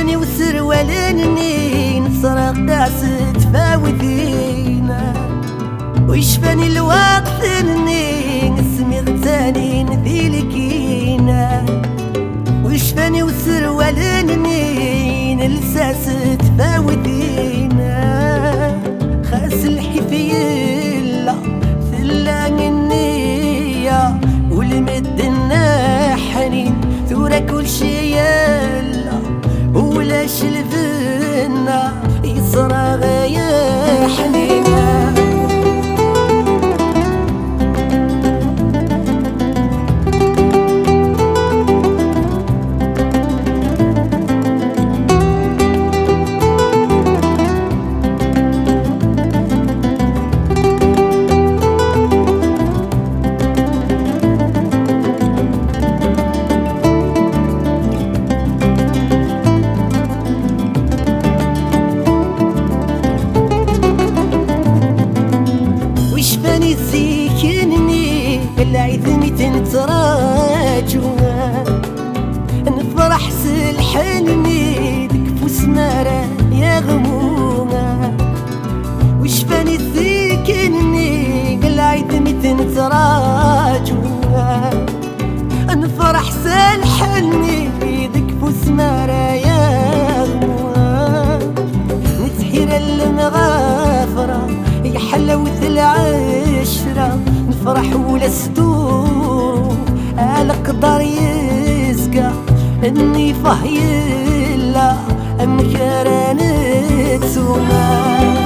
فاني وسروالني نسرق داس تفاوتينا ويش فاني الوقت اني نسمي غتاني نذيلكينا ويش فاني وسروالني نلساس تفاوتينا خاس الحفيلة ثلان النية والمدنا حنين ثورة كل شي يلا ولاش الفنا يصرى غاية حنينة زيكني العذمي تنتراجوها نفرح سلحني دك سمارة يا غمومة وش فاني زيكني العذمي تنتراجوها نفرح سلحني دك سمارة يا غمومة نتحير المغافرة يا حلاوة العشرة نفرح ولا ستور القدر يزقى اني فهيلا مكرانة سوما